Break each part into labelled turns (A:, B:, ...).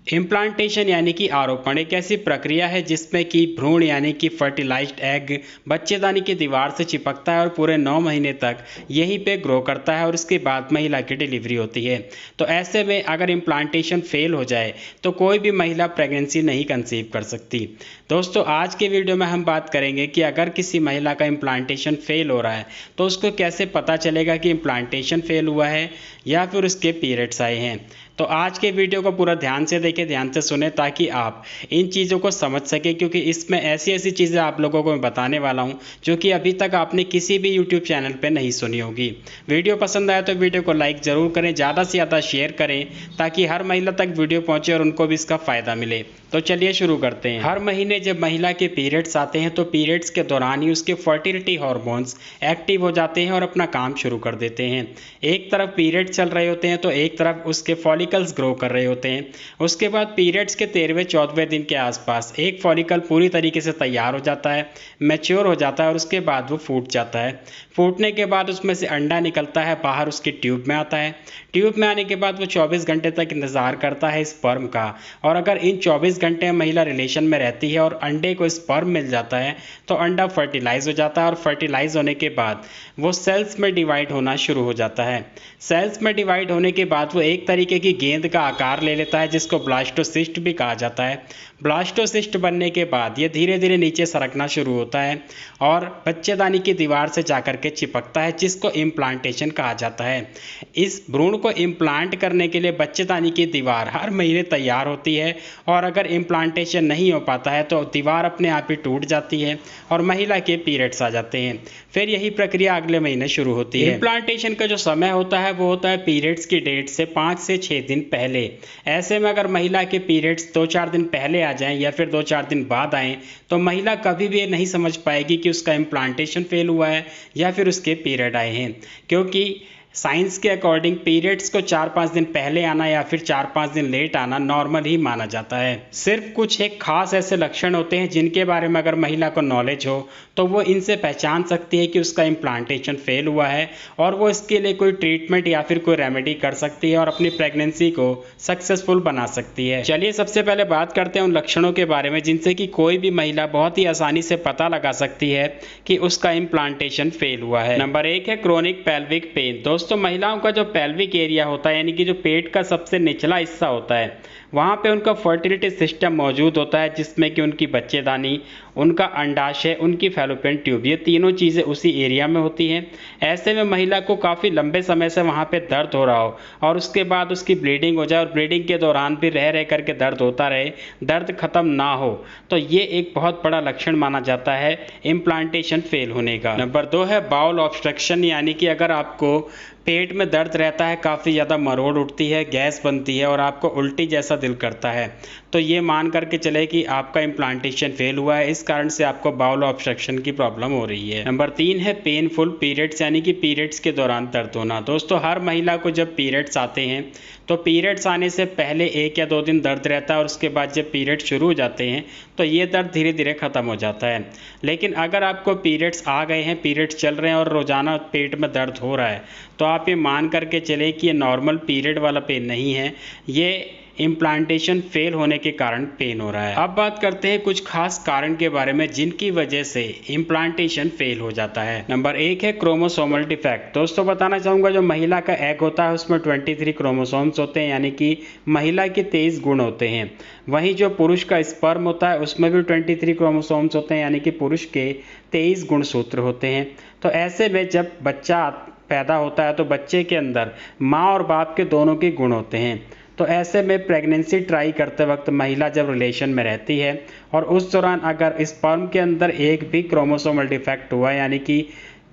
A: Implantation यानी कि आरोपण एक ऐसी प्रक्रिया है जिसमें कि भ्रूण यानी कि फर्टिलाइज्ड एग बच्चेदानी की दीवार से चिपकता है और पूरे 9 महीने तक यहीं पे ग्रो करता है और उसके बाद महिला की डिलीवरी होती है। तो ऐसे में अगर इम्प्लांटेशन फेल हो जाए तो कोई भी महिला प्रेगनेंसी नहीं कंसीव कर सकती। दोस्तों, आज के वीडियो में हम बात करेंगे कि अगर किसी महिला का इम्प्लांटेशन फेल हो रहा है तो उसको कैसे पता चलेगा कि इम्प्लांटेशन फेल हुआ है या फिर उसके पीरियड्स आए हैं। तो आज के वीडियो को पूरा ध्यान से देखें, ध्यान से सुने ताकि आप इन चीज़ों को समझ सकें, क्योंकि इसमें ऐसी ऐसी चीज़ें आप लोगों को मैं बताने वाला हूं जो कि अभी तक आपने किसी भी यूट्यूब चैनल पे नहीं सुनी होगी। वीडियो पसंद आया तो वीडियो को लाइक ज़रूर करें, ज़्यादा से ज़्यादा शेयर करें ताकि हर महिला तक वीडियो पहुँचे और उनको भी इसका फ़ायदा मिले। तो चलिए शुरू करते हैं। हर महीने जब महिला के पीरियड्स आते हैं तो पीरियड्स के दौरान ही उसके फर्टिलिटी हार्मोन्स एक्टिव हो जाते हैं और अपना काम शुरू कर देते हैं। एक तरफ पीरियड चल रहे होते हैं तो एक तरफ उसके फॉलिकल्स ग्रो कर रहे होते हैं। उसके बाद पीरियड्स के 13वें-14वें दिन के आसपास एक फॉलिकल पूरी तरीके से तैयार हो जाता है, मैच्योर हो जाता है और उसके बाद वो फूट जाता है। फूटने के बाद उसमें से अंडा निकलता है, बाहर उसकी ट्यूब में आता है। ट्यूब में आने के बाद वो 24 घंटे तक इंतज़ार करता है स्पर्म का, और अगर इन 24 घंटे महिला रिलेशन में रहती है और अंडे को स्पर्म मिल जाता है तो अंडा फर्टिलाइज हो जाता है और फर्टिलाइज होने के बाद वो सेल्स में डिवाइड होना शुरू हो जाता है। सेल्स में डिवाइड होने के बाद वो एक तरीके की गेंद का आकार ले लेता है जिसको ब्लास्टोसिस्ट भी कहा जाता है। ब्लास्टोसिस्ट बनने के बाद ये धीरे धीरे नीचे सरकना शुरू होता है और बच्चेदानी की दीवार से जाकर के चिपकता है, जिसको इम्प्लांटेशन कहा जाता है। इस भ्रूण को इम्प्लांट करने के लिए बच्चेदानी की दीवार हर महीने तैयार होती है और अगर इम्प्लांटेशन नहीं हो पाता है तो दीवार अपने आप ही टूट जाती है और महिला के पीरियड्स आ जाते हैं। फिर यही प्रक्रिया अगले महीने शुरू होती है। इम्प्लांटेशन का जो समय होता है वो होता है पीरियड्स की डेट से 5 से 6 दिन पहले। ऐसे में अगर महिला के पीरियड्स 2-4 दिन पहले आ जाएं या फिर 2-4 दिन बाद आएं तो महिला कभी भी ये नहीं समझ पाएगी कि उसका इम्प्लांटेशन फेल हुआ है या फिर उसके पीरियड आए हैं, क्योंकि साइंस के अकॉर्डिंग पीरियड्स को 4-5 दिन पहले आना या फिर 4-5 दिन लेट आना नॉर्मल ही माना जाता है। सिर्फ कुछ एक खास ऐसे लक्षण होते हैं जिनके बारे में अगर महिला को नॉलेज हो तो वो इनसे पहचान सकती है कि उसका इम्प्लांटेशन फेल हुआ है और वो इसके लिए कोई ट्रीटमेंट या फिर कोई रेमेडी कर सकती है और अपनी प्रेगनेंसी को सक्सेसफुल बना सकती है। चलिए सबसे पहले बात करते हैं उन लक्षणों के बारे में जिनसे कि कोई भी महिला बहुत ही आसानी से पता लगा सकती है कि उसका इम्प्लांटेशन फेल हुआ है। नंबर 1 है क्रोनिक पेल्विक पेन। दोस्तों, महिलाओं का जो पेल्विक एरिया होता है यानी कि जो पेट का सबसे निचला हिस्सा होता है वहाँ पे उनका फर्टिलिटी सिस्टम मौजूद होता है, जिसमें कि उनकी बच्चेदानी, उनका अंडाशय, उनकी फैलोपियन ट्यूब, ये तीनों चीज़ें उसी एरिया में होती हैं। ऐसे में महिला को काफ़ी लंबे समय से वहाँ पे दर्द हो रहा हो और उसके बाद उसकी ब्लीडिंग हो जाए और ब्लीडिंग के दौरान भी रह करके दर्द होता रहे, दर्द ख़त्म ना हो, तो ये एक बहुत बड़ा लक्षण माना जाता है इम्प्लांटेशन फेल होने का। नंबर 2 है बाउल ऑब्स्ट्रक्शन, यानी कि अगर आपको पेट में दर्द रहता है, काफ़ी ज़्यादा मरोड़ उठती है, गैस बनती है और आपको उल्टी जैसा दिल करता है, तो ये मान करके चले कि आपका इम्प्लांटेशन फेल हुआ है। इस कारण से आपको बाउल ऑब्स्ट्रक्शन की प्रॉब्लम हो रही है। नंबर 3 है पेनफुल पीरियड्स, यानी कि पीरियड्स के दौरान दर्द होना। दोस्तों, हर महिला को जब पीरियड्स आते हैं तो पीरियड्स आने से पहले 1 या 2 दिन दर्द रहता है और उसके बाद जब पीरियड शुरू हो जाते हैं तो ये दर्द धीरे धीरे ख़त्म हो जाता है। लेकिन अगर आपको पीरियड्स आ गए हैं, पीरियड्स चल रहे हैं और रोज़ाना पेट में दर्द हो रहा है तो आप ये मान करके चले कि ये नॉर्मल पीरियड वाला पेन नहीं है, ये इम्प्लांटेशन फेल होने के कारण पेन हो रहा है। अब बात करते हैं कुछ खास कारण के बारे में जिनकी वजह से इम्प्लांटेशन फेल हो जाता है। नंबर 1 है क्रोमोसोमल डिफेक्ट। दोस्तों, बताना चाहूँगा जो महिला का एग होता है उसमें 23 क्रोमोसोम्स होते हैं, यानी कि महिला के 23 गुण होते हैं। वहीं जो पुरुष का स्पर्म होता है उसमें भी 23 क्रोमोसोम्स होते हैं, यानी कि पुरुष के 23 गुणसूत्र होते हैं। तो ऐसे में जब बच्चा पैदा होता है तो बच्चे के अंदर माँ और बाप के दोनों के गुण होते हैं। तो ऐसे में प्रेगनेंसी ट्राई करते वक्त महिला जब रिलेशन में रहती है और उस दौरान अगर स्पर्म के अंदर एक भी क्रोमोसोमल डिफेक्ट हुआ, यानी कि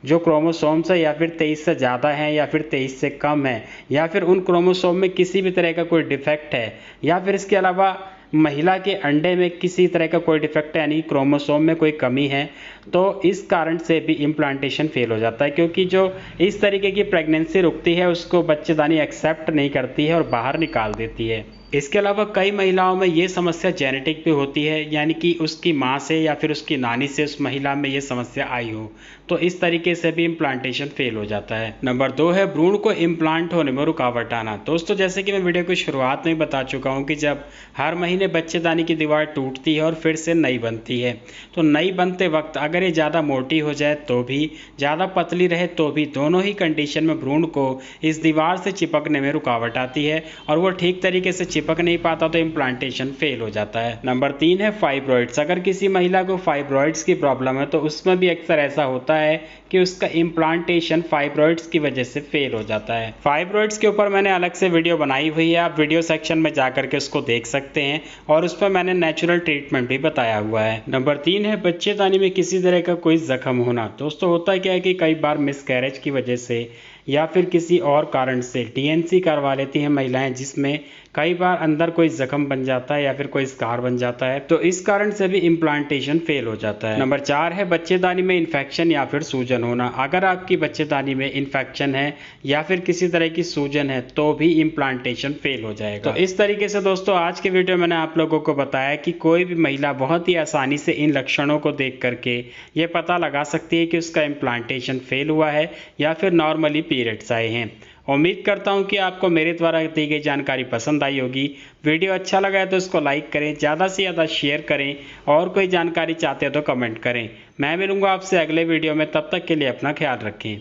A: जो क्रोमोसोम्स है या फिर 23 से ज़्यादा है या फिर 23 से कम है या फिर उन क्रोमोसोम में किसी भी तरह का कोई डिफेक्ट है या फिर इसके अलावा महिला के अंडे में किसी तरह का कोई डिफेक्ट है, यानी क्रोमोसोम में कोई कमी है, तो इस कारण से भी इम्प्लांटेशन फेल हो जाता है, क्योंकि जो इस तरीके की प्रेगनेंसी रुकती है उसको बच्चेदानी एक्सेप्ट नहीं करती है और बाहर निकाल देती है। इसके अलावा कई महिलाओं में ये समस्या जेनेटिक भी होती है, यानी कि उसकी माँ से या फिर उसकी नानी से उस महिला में ये समस्या आई हो, तो इस तरीके से भी इम्प्लांटेशन फेल हो जाता है। नंबर 2 है भ्रूण को इम्प्लांट होने में रुकावट आना। दोस्तों, जैसे कि मैं वीडियो की शुरुआत में बता चुका हूँ कि जब हर महीने बच्चेदानी की दीवार टूटती है और फिर से नई बनती है, तो नई बनते वक्त अगर ये ज़्यादा मोटी हो जाए तो भी, ज़्यादा पतली रहे तो भी, दोनों ही कंडीशन में भ्रूण को इस दीवार से चिपकने में रुकावट आती है और वो ठीक तरीके से चिपक नहीं पाता, तो इम्प्लांटेशन फेल हो जाता है। नंबर 3 है फाइब्रॉइड्स। अगर किसी महिला को फाइब्रॉइड्स की प्रॉब्लम है तो उसमें भी अक्सर ऐसा होता है कि उसका इम्प्लांटेशन फाइब्रॉइड्स की वजह से फेल हो जाता है। फाइब्रॉइड्स के ऊपर मैंने अलग से वीडियो बनाई हुई है, आप वीडियो सेक्शन में जाकर के उसको देख सकते हैं और उस पर मैंने नेचुरल ट्रीटमेंट भी बताया हुआ है। नंबर 3 है बच्चेदानी में किसी तरह का कोई जख्म होना। दोस्तों, होता क्या है कि कई बार मिसकैरेज की वजह से या फिर किसी और कारण से डीएनसी करवा लेती हैं महिलाएं, जिसमें कई बार अंदर कोई जख्म बन जाता है या फिर कोई स्कार बन जाता है, तो इस कारण से भी इम्प्लांटेशन फेल हो जाता है। नंबर 4 है बच्चेदानी में इन्फेक्शन या फिर सूजन होना। अगर आपकी बच्चेदानी में इन्फेक्शन है या फिर किसी तरह की सूजन है तो भी इम्प्लांटेशन फेल हो जाएगा। तो इस तरीके से दोस्तों, आज के वीडियो में मैंने आप लोगों को बताया कि कोई भी महिला बहुत ही आसानी से इन लक्षणों को देख करके ये पता लगा सकती है कि उसका इम्प्लांटेशन फेल हुआ है या फिर नॉर्मली पीरियड्स आए हैं। उम्मीद करता हूं कि आपको मेरे द्वारा दी गई जानकारी पसंद आई होगी। वीडियो अच्छा लगा है तो इसको लाइक करें, ज़्यादा से ज़्यादा शेयर करें और कोई जानकारी चाहते हो तो कमेंट करें। मैं मिलूंगा आपसे अगले वीडियो में, तब तक के लिए अपना ख्याल रखें।